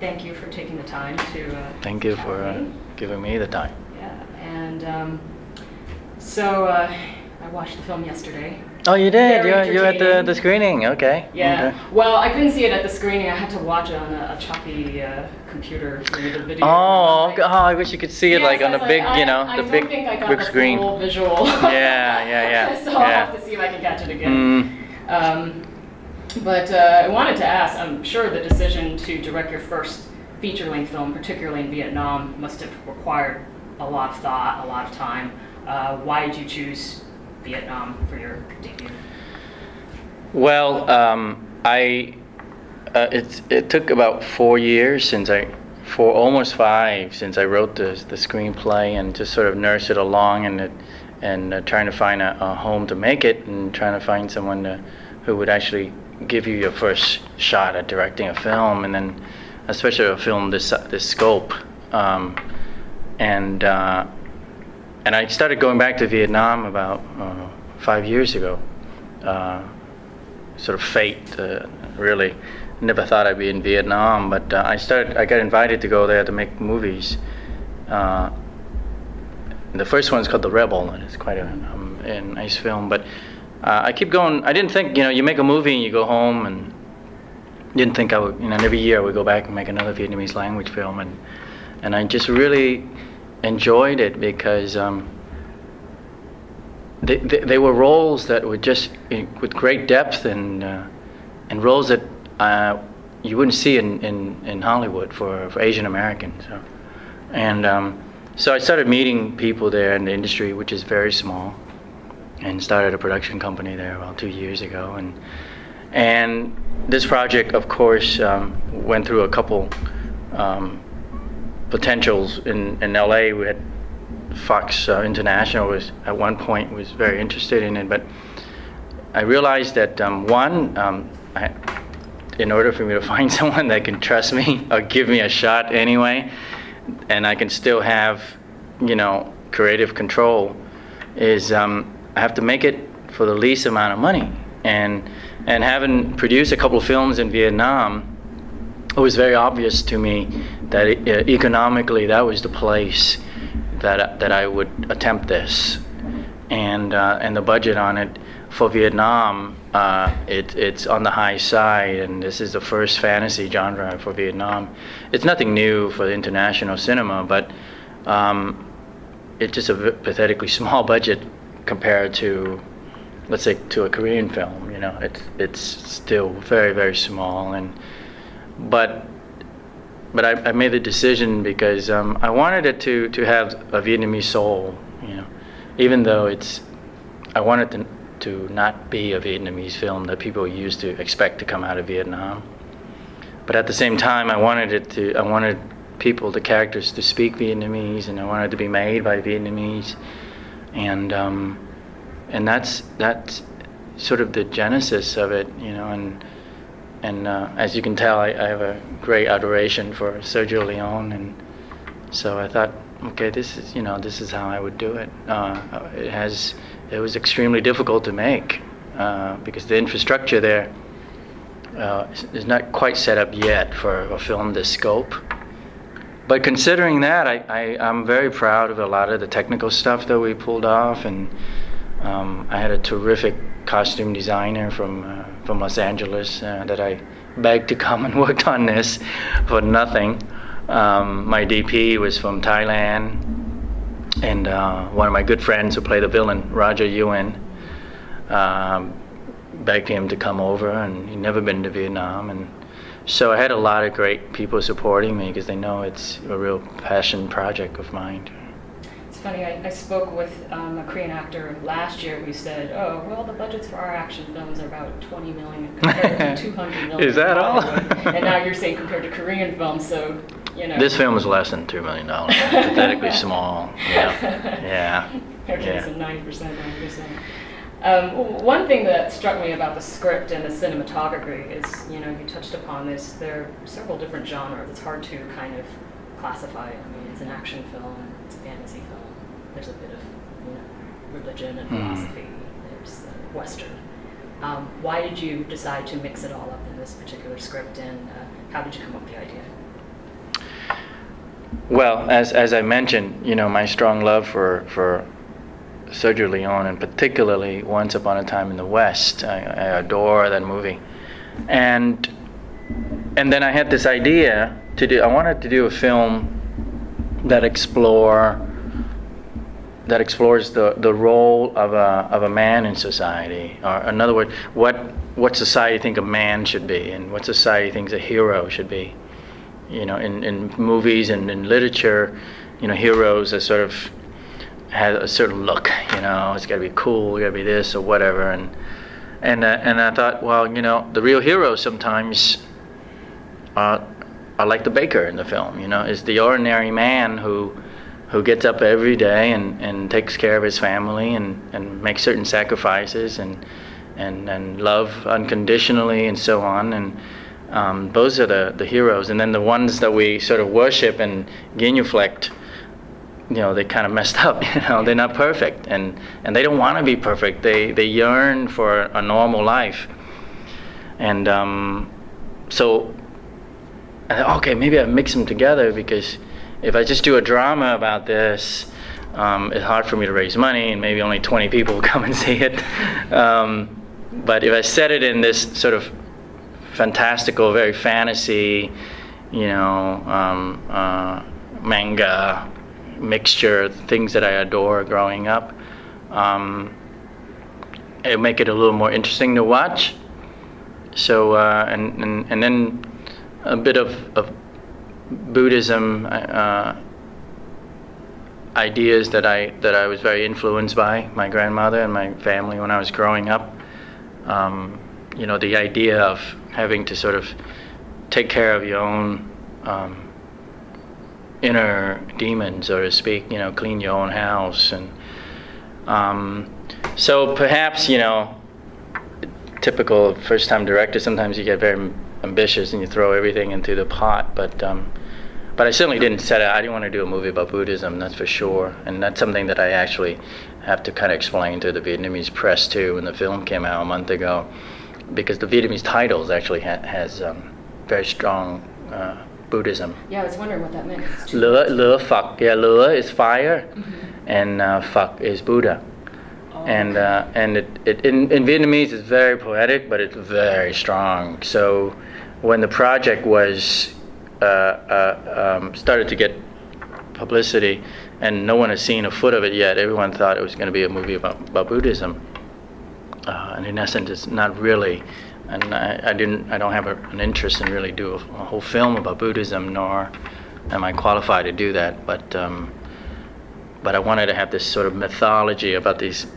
thank you for taking the time to Thank you chat for with me. giving me the time. Yeah, and so I watched the film yesterday. Oh, you did? Very You at the entertaining. screening? Okay. Yeah. Okay. Well, I couldn't see it at the screening. I had to watch it on a choppy computer through the video. Oh, I wish you could see it Yes, like on I the was big, like, you know, I the don't big, think I got big the screen. full visual. Yeah. So I'll have to see if I can catch it again. But I wanted to ask, I'm sure the decision to direct your first feature-length film, particularly in Vietnam, must have required a lot of thought, a lot of time. Why did you choose Vietnam for your debut? Well, it took about 4 years almost 5 since I wrote the screenplay and just sort of nursed it along and trying to find a home to make it and trying to find someone who would actually give you your first shot at directing a film, and then especially a film this scope. And I started going back to Vietnam about 5 years ago. Sort of fate, really. Never thought I'd be in Vietnam, but I got invited to go there to make movies. The first one's called The Rebel, and it's quite a nice film. But I keep going. I didn't think, you make a movie and you go home, and didn't think I would, every year I would go back and make another Vietnamese language film, and I just really enjoyed it because they were roles that were just with great depth and roles that you wouldn't see in Hollywood for Asian Americans. So I started meeting people there in the industry, which is very small, and started a production company there about 2 years ago. And this project, of course, went through a couple potentials in LA. We had Fox International at one point was very interested in it, but I realized that in order for me to find someone that can trust me or give me a shot anyway, and I can still have, creative control, is I have to make it for the least amount of money. And having produced a couple of films in Vietnam, it was very obvious to me that economically that was the place that I would attempt this, and the budget on it for Vietnam, it's on the high side, and this is the first fantasy genre for Vietnam. It's nothing new for the international cinema, but it's just a pathetically small budget compared to, let's say, to a Korean film. It's still very, very small, but I made the decision because I wanted it to have a Vietnamese soul, even though I wanted to not be a Vietnamese film that people used to expect to come out of Vietnam. But at the same time, I wanted the characters to speak Vietnamese, and I wanted it to be made by Vietnamese, and that's sort of the genesis of it, And as you can tell, I have a great adoration for Sergio Leone, and so I thought, okay, this is how I would do it. It was extremely difficult to make because the infrastructure there is not quite set up yet for a film this scope. But considering that, I'm very proud of a lot of the technical stuff that we pulled off, and I had a terrific costume designer from Los Angeles that I begged to come and work on this for nothing. My DP was from Thailand, and one of my good friends who played the villain, Roger Nguyen, begged him to come over, and he'd never been to Vietnam, and so I had a lot of great people supporting me because they know it's a real passion project of mine. It's funny, I spoke with a Korean actor last year who said, oh, well, the budgets for our action films are about 20 million compared to 200 million. Is that all? And now you're saying compared to Korean films, so, This film is less than $2 million, pathetically small. Yeah. Okay, so 90%. One thing that struck me about the script and the cinematography is, you touched upon this, there are several different genres. It's hard to kind of classify. I mean, it's an action film, it's a fantasy film. There's a bit of, religion and philosophy. There's Western. Why did you decide to mix it all up in this particular script, and how did you come up with the idea? Well, as I mentioned, my strong love for Sergio Leone, and particularly Once Upon a Time in the West. I adore that movie. And then I had this idea I wanted to do a film that explores the role of a man in society, or in other words, what society think a man should be, and what society thinks a hero should be. In movies and in literature, heroes are sort of have a certain look. It's got to be cool, got to be this or whatever, and I thought, well, the real heroes sometimes are like the baker in the film. Is the ordinary man who gets up every day and takes care of his family and makes certain sacrifices and love unconditionally and so on, and those are the heroes. And then the ones that we sort of worship and genuflect, they kind of messed up. They're not perfect, and they don't want to be perfect. They yearn for a normal life. And so I thought, okay, maybe I mix them together, because if I just do a drama about this, it's hard for me to raise money, and maybe only 20 people will come and see it. But if I set it in this sort of fantastical, very fantasy, manga mixture, things that I adore growing up, it'll make it a little more interesting to watch. So and then a bit of Buddhism ideas that I was very influenced by my grandmother and my family when I was growing up. The idea of having to sort of take care of your own inner demons, so to speak, clean your own house. And so perhaps, typical first-time director, sometimes you get very ambitious and you throw everything into the pot, but I certainly didn't set out. I didn't want to do a movie about Buddhism, that's for sure, and that's something that I actually have to kind of explain to the Vietnamese press too when the film came out a month ago, because the Vietnamese titles actually has very strong Buddhism. Yeah, I was wondering what that meant. Le Phật, Le is fire, Mm-hmm. and Phật is Buddha. Oh, And okay. and it in Vietnamese it's very poetic, but it's very strong. So when the project was started to get publicity, and no one has seen a foot of it yet, everyone thought it was going to be a movie about Buddhism. And in essence, it's not really. And I don't have an interest in really do a whole film about Buddhism, nor am I qualified to do that. But I wanted to have this sort of mythology about these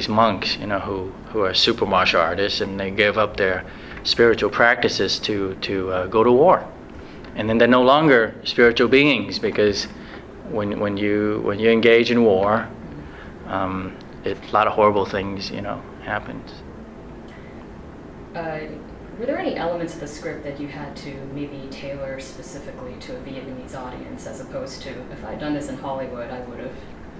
monks, who are super martial artists, and they gave up their spiritual practices to go to war, and then they're no longer spiritual beings, because when you engage in war, a lot of horrible things happens. Were there any elements of the script that you had to maybe tailor specifically to a Vietnamese audience, as opposed to, if I'd done this in Hollywood, I would have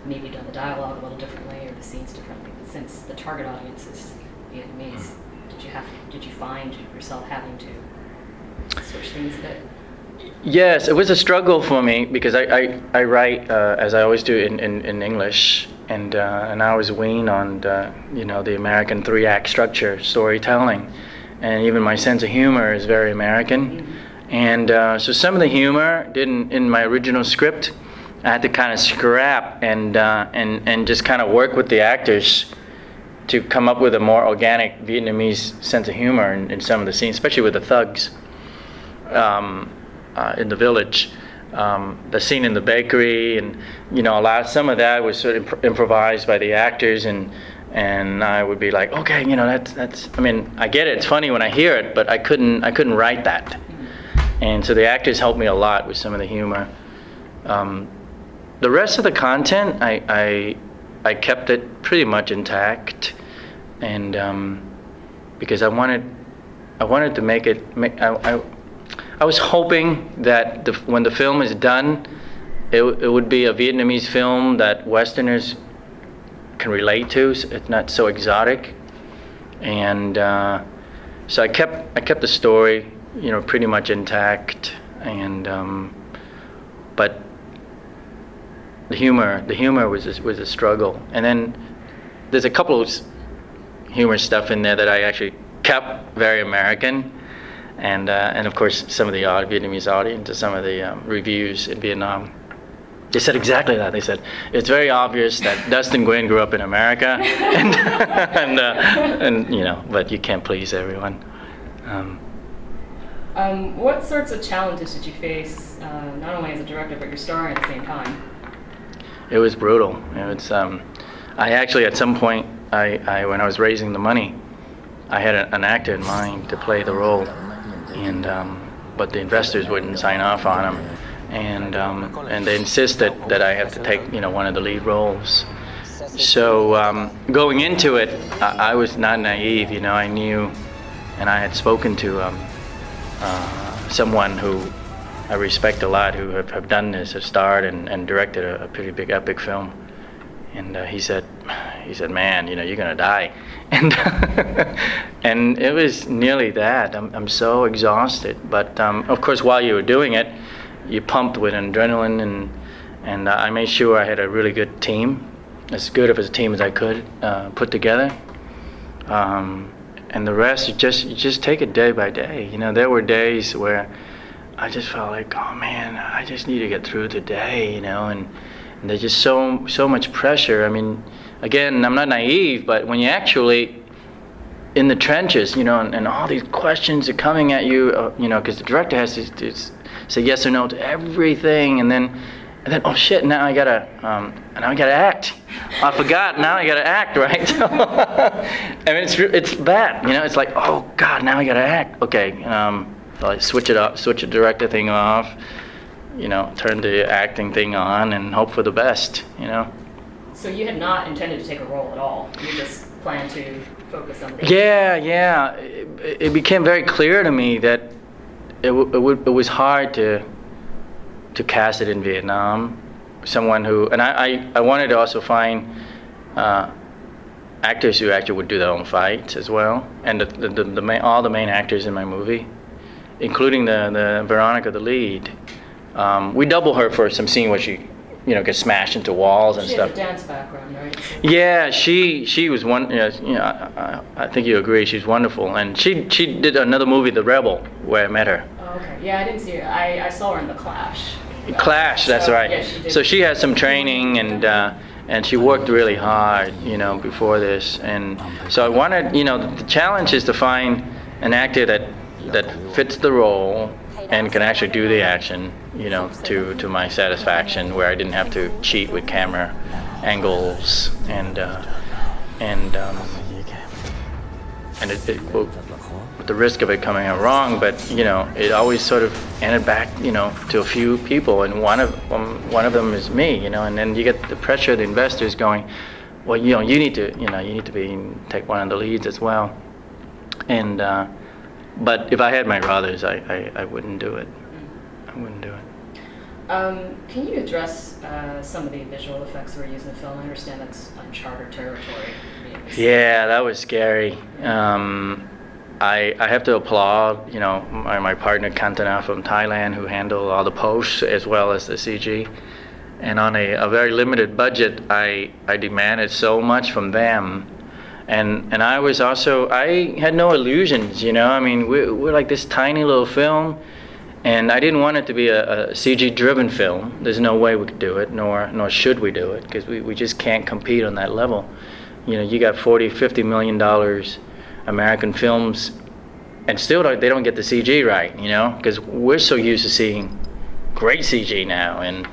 maybe done the dialogue a little differently or the scenes differently? But since the target audience is Vietnamese, did you find yourself having to switch things a bit? Yes, it was a struggle for me, because I write as I always do in English, and I always wean on the American 3-act structure storytelling, and even my sense of humor is very American. Mm-hmm. And so some of the humor in my original script, I had to kind of scrap and just kind of work with the actors to come up with a more organic Vietnamese sense of humor in some of the scenes, especially with the thugs in the village. The scene in the bakery, and some of that was sort of improvised by the actors, and I would be like, okay, that's. I mean, I get it. It's funny when I hear it, but I couldn't write that, and so the actors helped me a lot with some of the humor. The rest of the content, I kept it pretty much intact, and because I wanted to make it. I was hoping that when the film is done, it would be a Vietnamese film that Westerners can relate to. It's not so exotic, and so I kept the story, pretty much intact, and but the humor was a struggle. And then there's a couple of humor stuff in there that I actually kept very American. And of course, some of the Vietnamese audience, some of the reviews in Vietnam, they said exactly that. They said, it's very obvious that Dustin Nguyen grew up in America, and but you can't please everyone. What sorts of challenges did you face, not only as a director, but you're starring at the same time? It was brutal. I actually, at some point, when I was raising the money, I had an actor in mind to play the role, but the investors wouldn't sign off on him. And they insisted that I have to take one of the lead roles. So going into it, I was not naive. I knew, and I had spoken to someone who I respect a lot, who have done this, have starred and directed a pretty big epic film. And he said, man, you're gonna die. And and it was nearly that. I'm so exhausted. But of course, while you were doing it, you pumped with adrenaline, and I made sure I had a really good team, as good of a team as I could put together. And the rest, you just take it day by day. There were days where I just felt like, oh man, I just need to get through the day, and there's just so much pressure. I mean, again, I'm not naive, but when you actually in the trenches, and all these questions are coming at you, because the director has to say yes or no to everything, and then oh shit, now I gotta act. I forgot, now I gotta act, right? So, I mean, it's bad, it's like, oh god, now I gotta act. Okay, so I switch it up, switch the director thing off, turn the acting thing on, and hope for the best, So you had not intended to take a role at all. You just planned to focus on the... Yeah. It became very clear to me that it was hard to cast it in Vietnam. Someone who, and I wanted to also find actors who actually would do their own fights as well, and all the main actors in my movie, including the Veronica, the lead. We double her for some scene where she, gets smashed into walls and stuff. She has a dance background, right? Yeah, she was one. I think you agree. She's wonderful, and she did another movie, The Rebel, where I met her. Oh, okay. Yeah, I didn't see her. I saw her in The Clash. Clash, that's right. Yeah, she did. So she has some training, and she worked really hard, before this. And so I wanted, the challenge is to find an actor that fits the role and can actually do the action, to my satisfaction, where I didn't have to cheat with camera angles and with the risk of it coming out wrong, but it always sort of ended back, to a few people, and one of them is me, and then you get the pressure of the investors going, well, you need to take one of the leads as well, and but if I had my druthers, I wouldn't do it. I wouldn't do it. Can you address some of the visual effects that were used in the film? I understand that's uncharted territory. Yeah, that was scary. I have to applaud, my partner Kantana from Thailand, who handled all the posts as well as the CG. And on a very limited budget, I demanded so much from them. And I was also, I had no illusions, I mean, we're like this tiny little film, and I didn't want it to be a CG-driven film. There's no way we could do it, nor should we do it, because we just can't compete on that level. You got $40-50 million American films, and still they don't get the CG right, because we're so used to seeing great CG now. And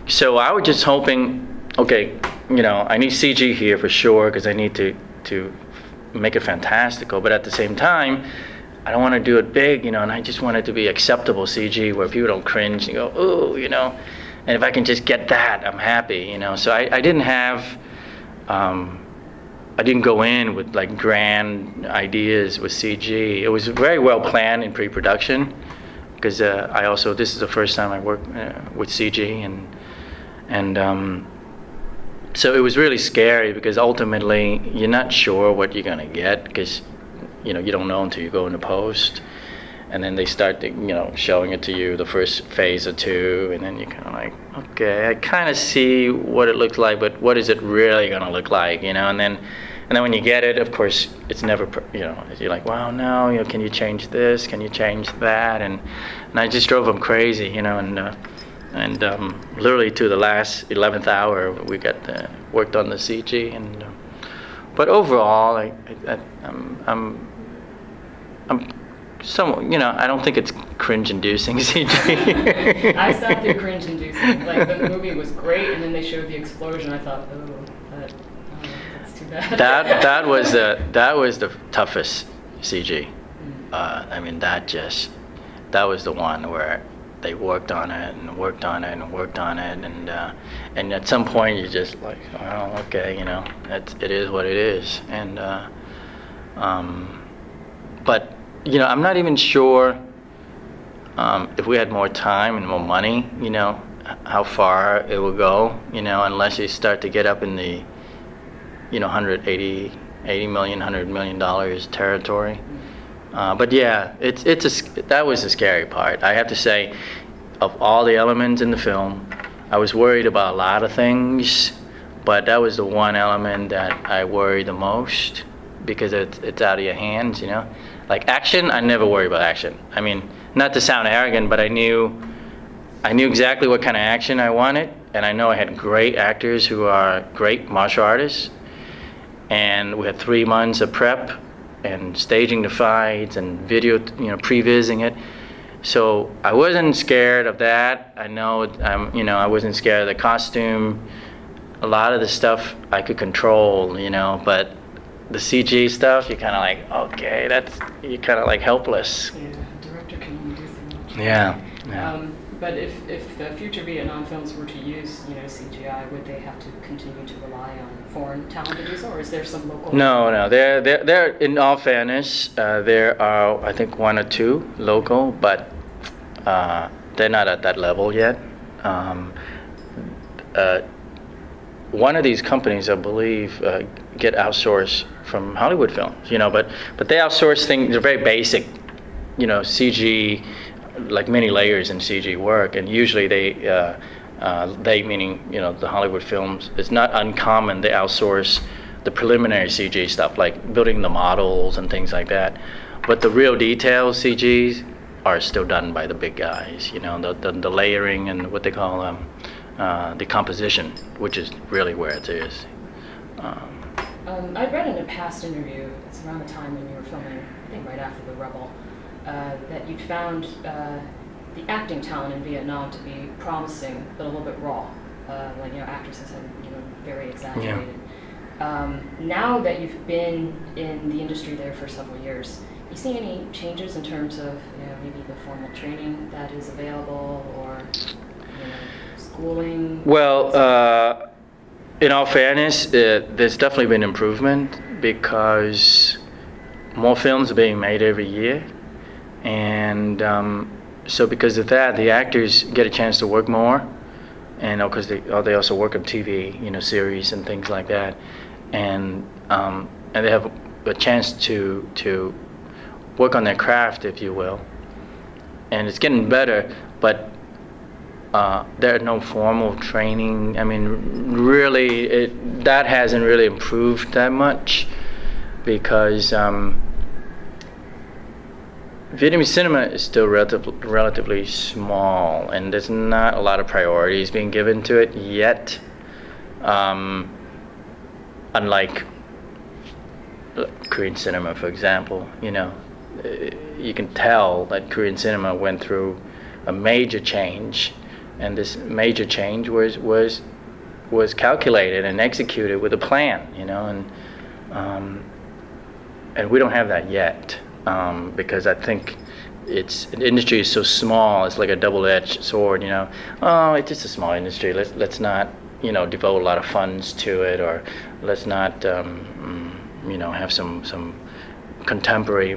so I was just hoping, okay, I need CG here for sure, because I need to make it fantastical, but at the same time, I don't want to do it big, and I just want it to be acceptable CG where people don't cringe and go, ooh, and if I can just get that, I'm happy, So I didn't have, I didn't go in with like grand ideas with CG. It was very well planned in pre-production, because this is the first time I worked with CG, and so it was really scary, because ultimately you're not sure what you're gonna get, because you don't know until you go into post. and then they start showing it to you the first phase or two, and then you're kind of like, okay, I kind of see what it looks like, but what is it really going to look like, and then when you get it, of course, it's never, you're like, wow, no, can you change this, can you change that, and I just drove them crazy, and literally to the last 11th hour, we got worked on the CG, and but overall, I'm somewhat, I don't think it's cringe-inducing CG. I stopped at cringe-inducing. Like, the movie was great, and then they showed the explosion. I thought, that's too bad. that was the toughest CG. I mean, that was the one where they worked on it and worked on it and worked on it, and at some point you're just like, oh, okay, it is what it is, and but I'm not even sure if we had more time and more money, how far it will go, unless you start to get up in the 180 million, $100 million territory. But yeah, that was the scary part. I have to say, of all the elements in the film, I was worried about a lot of things, but that was the one element that I worried the most, because it's out of your hands, Like action, I never worry about action. I mean, not to sound arrogant, but I knew exactly what kind of action I wanted, and I know I had great actors who are great martial artists, and we had 3 months of prep and staging the fights and video, prevising it. So I wasn't scared of that. I know, I wasn't scared of the costume. A lot of the stuff I could control, but the CG stuff, you're kind of like, okay, you're kind of like helpless. Yeah, the director can only do so much. Yeah. But if the future Vietnam films were to use, CGI, would they have to continue to rely on foreign talent to do so, or is there some local? No. They're in all fairness, there are, I think, 1 or 2 local, but they're not at that level yet. One of these companies, I believe, get outsourced from Hollywood films, but they outsource things. They're very basic, CG, like many layers in CG work, and usually they meaning the Hollywood films. It's not uncommon they outsource the preliminary CG stuff, like building the models and things like that. But the real details CGs are still done by the big guys. The layering and what they call the composition, which is really where it is. I read in a past interview, it's around the time when you were filming, I think right after The Rebel, that you'd found the acting talent in Vietnam to be promising, but a little bit raw. Like, actresses had, very exaggerated. Yeah. Now that you've been in the industry there for several years, you see any changes in terms of, maybe the formal training that is available, or, schooling? Well, in all fairness, there's definitely been improvement, because more films are being made every year, and so because of that, the actors get a chance to work more, and because they also work on TV, series and things like that, and they have a chance to work on their craft, if you will, and it's getting better, but there are no formal training. I mean, really, that hasn't really improved that much, because Vietnamese cinema is still relatively small, and there's not a lot of priorities being given to it yet. Unlike Korean cinema, for example, you can tell that Korean cinema went through a major change, and this major change was calculated and executed with a plan, and we don't have that yet, because I think the industry is so small. It's like a double-edged sword, Oh, it's just a small industry. Let's not, devote a lot of funds to it, or let's not, have some contemporary,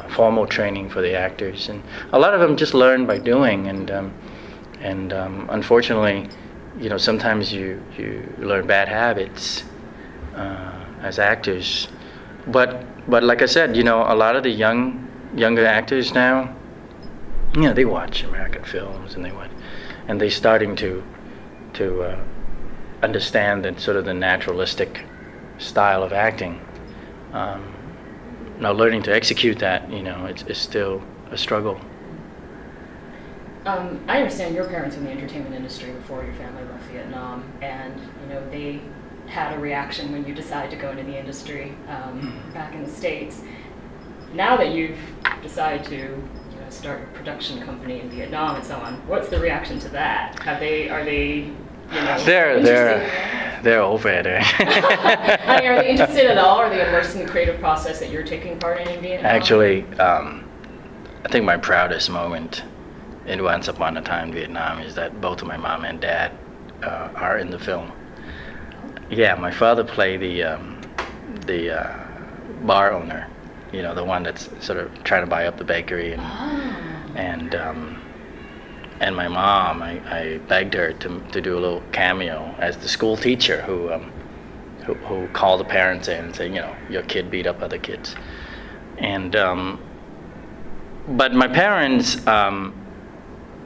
formal training for the actors, and a lot of them just learn by doing, and unfortunately, sometimes you learn bad habits as actors, but like I said, a lot of the young younger actors now, you know, they watch American films and they're starting to understand that sort of the naturalistic style of acting. Now learning to execute that, you know, it's still a struggle. I understand your parents were in the entertainment industry before your family left Vietnam, and you know they had a reaction when you decided to go into the industry back in the States. Now that you've decided to start a production company in Vietnam and so on, what's the reaction to that? Are they They're over it. I mean, are they interested at all? Are they immersed in the creative process that you're taking part in Vietnam? Actually, I think my proudest moment in Once Upon a Time in Vietnam is that both of my mom and dad are in the film. Yeah, my father played the bar owner, you know, the one that's sort of trying to buy up the bakery, and my mom, I begged her to do a little cameo as the school teacher who called the parents in and said, you know, your kid beat up other kids. And but my parents,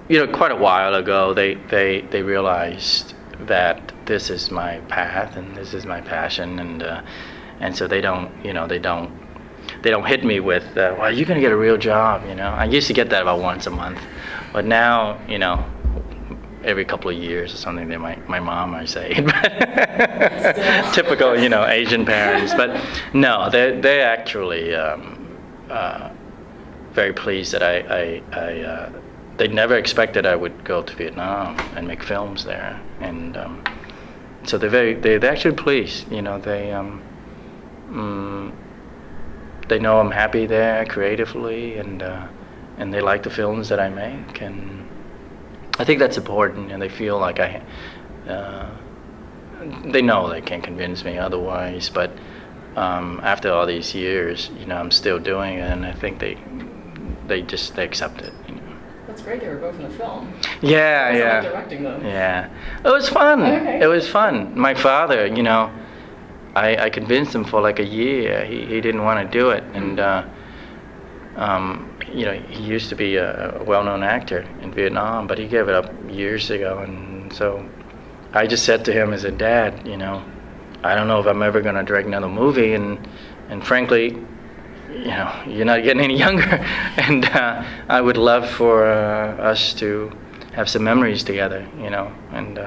you know, quite a while ago, they realized that this is my path and this is my passion, and so they don't hit me with, well, you're gonna get a real job, you know. I used to get that about once a month, but now, you know, every couple of years or something, my mom might say. Typical, you know, Asian parents. But no, they're actually very pleased that they never expected I would go to Vietnam and make films there, and so they're actually pleased. You know, they know I'm happy there creatively, and they like the films that I make, and I think that's important. And they feel like they know they can't convince me otherwise. But after all these years, you know, I'm still doing it, and I think they accept it. You know. That's great. They were both in the film. Yeah, It was yeah. like directing them. Yeah, it was fun. Okay. It was fun. My father, you know, I convinced him for like a year. He didn't want to do it, and you know, he used to be a well-known actor in Vietnam, but he gave it up years ago. And so I just said to him as a dad, you know, I don't know if I'm ever going to direct another movie, and frankly, you know, you're not getting any younger, and I would love for us to have some memories together, you know, and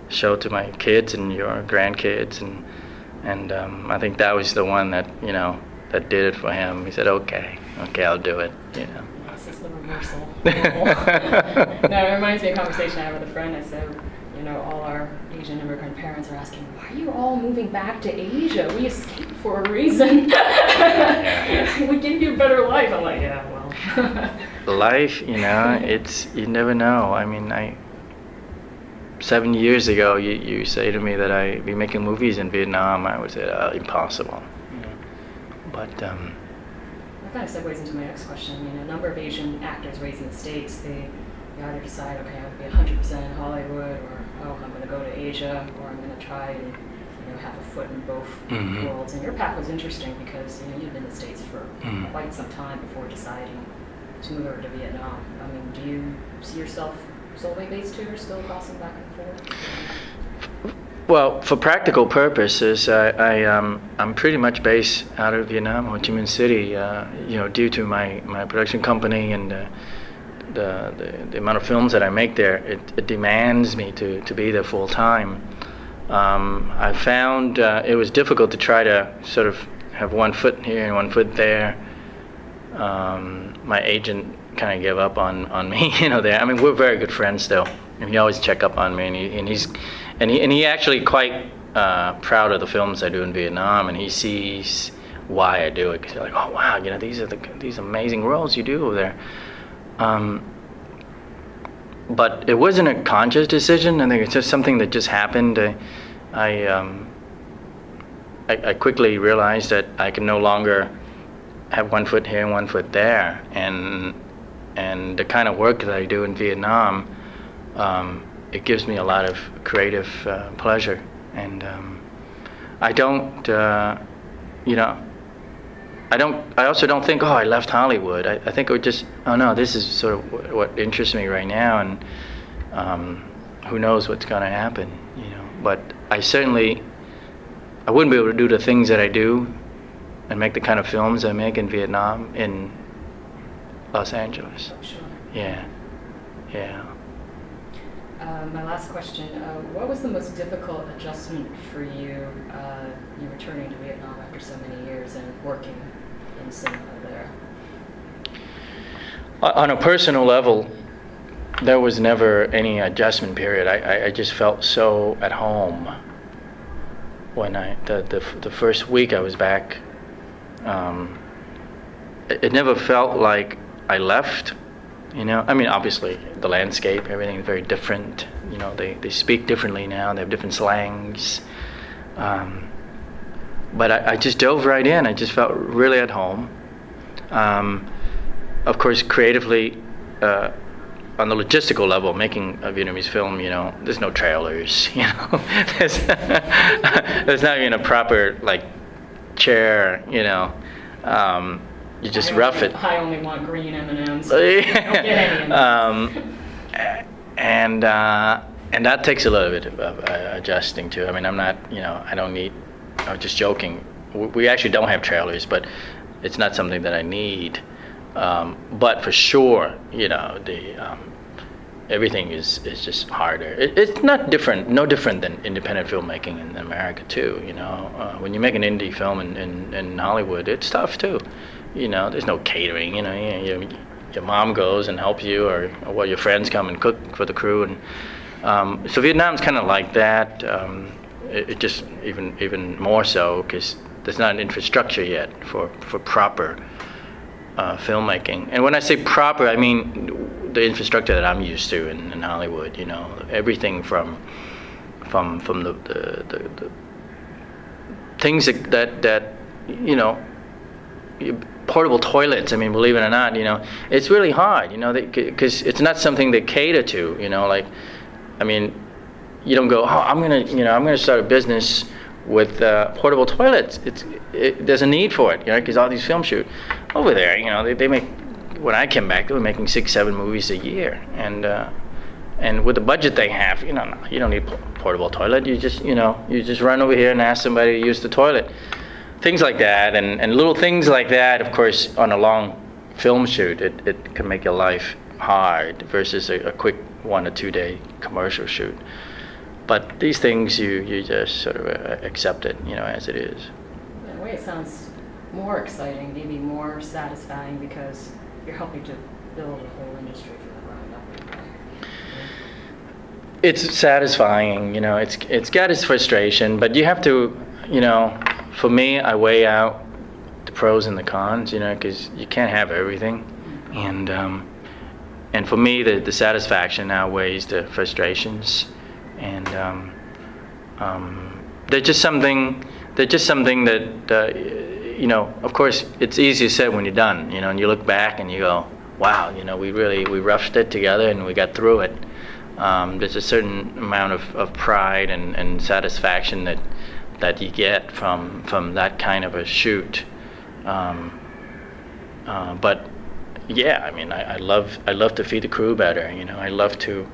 show to my kids and your grandkids, and I think that was the one that, you know, that did it for him. He said, okay, I'll do it, you know. Yes, it's the reversal. No, it reminds me of a conversation I had with a friend. I said, you know, all our Asian immigrant parents are asking, why are you all moving back to Asia? We escaped for a reason. We give you a better life. I'm like, yeah, well. Life, you know, you never know. I mean, 7 years ago, you say to me that I'd be making movies in Vietnam, I would say, impossible. You know? But that kind of segues into my next question. You know, a number of Asian actors raised in the States, they either decide, okay, I'm going to be 100% in Hollywood, or I'm going to go to Asia, or I'm going to try and have a foot in both worlds. And your path was interesting because you've been in the States for quite some time before deciding to move over to Vietnam. I mean, do you see yourself solely based here, still crossing back and forth? Well, for practical purposes, I'm pretty much based out of Vietnam, Ho Chi Minh City. You know, due to my production company and the amount of films that I make there, it demands me to be there full time. I found it was difficult to try to sort of have one foot here and one foot there. My agent kind of gave up on me, you know. There, I mean, we're very good friends still, and he always check up on me, and he actually quite proud of the films I do in Vietnam, and he sees why I do it. Cause he's like, oh wow, you know, these amazing roles you do over there. But it wasn't a conscious decision. I think it's just something that just happened. I quickly realized that I can no longer have one foot here and one foot there, and the kind of work that I do in Vietnam, it gives me a lot of creative pleasure, and I don't, you know, I also don't think, oh, I left Hollywood. I think it would just, oh no, this is sort of what interests me right now, and who knows what's going to happen, you know. But I wouldn't be able to do the things that I do and make the kind of films I make in Vietnam, in Los Angeles. Sure. Yeah. My last question, what was the most difficult adjustment for you returning to Vietnam after so many years and working in cinema there? On a personal level, there was never any adjustment period. I just felt so at home when the first week I was back. It never felt like I left, you know. I mean, obviously the landscape, everything is very different. You know, they speak differently now. They have different slangs. But I just dove right in. I just felt really at home. Of course, creatively, on the logistical level, making a Vietnamese film, you know, there's no trailers, you know. There's not even a proper, like, chair, you know. You just rough it. I only want green M&Ms. Don't get any and that takes a little bit of adjusting to. I mean, I'm not, you know, I was just joking. We actually don't have trailers, but it's not something that I need. But for sure, you know, everything is just harder. It's no different than independent filmmaking in America too. You know, when you make an indie film in Hollywood, it's tough too. You know, there's no catering. You know, your mom goes and helps you, or your friends come and cook for the crew, and so Vietnam's kind of like that. It just even more so because there's not an infrastructure yet for proper filmmaking. And when I say proper, I mean the infrastructure that I'm used to in Hollywood. You know, everything from the things that you know, portable toilets. I mean, believe it or not, you know, it's really hard. You know, because it's not something they cater to. You know, like, I mean, you don't go, oh, I'm gonna start a business with portable toilets. There's a need for it, you know, because all these film shoot over there. You know, they make. When I came back, they were making 6-7 movies a year, and with the budget they have, you know, you don't need portable toilet. You just run over here and ask somebody to use the toilet. Things like that, and little things like that. Of course, on a long film shoot, it can make your life hard versus a quick 1 or 2 day commercial shoot. But these things you just sort of accept it, you know, as it is. In a way, it sounds more exciting, maybe more satisfying, because you're helping to build a whole industry from the ground up. Right? It's satisfying, you know. It's got its frustration, but you have to, you know. For me, I weigh out the pros and the cons, you know, because you can't have everything, and for me, the satisfaction outweighs the frustrations. And they're just something that you know, of course it's easier said when you're done, you know, and you look back and you go, wow, you know, we roughed it together and we got through it. There's a certain amount of pride and satisfaction that you get from that kind of a shoot. But yeah, I mean, I love to feed the crew better, you know. I love to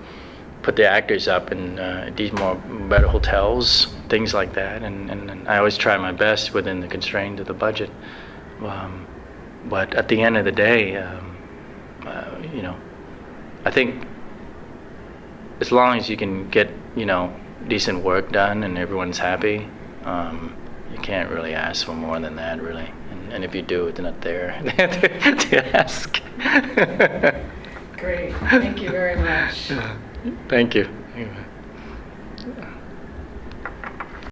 put the actors up in these better hotels, things like that, and I always try my best within the constraints of the budget. But at the end of the day, you know, I think as long as you can get, you know, decent work done and everyone's happy, you can't really ask for more than that, really. And if you do, it's not there to ask. Great. Thank you very much. Thank you.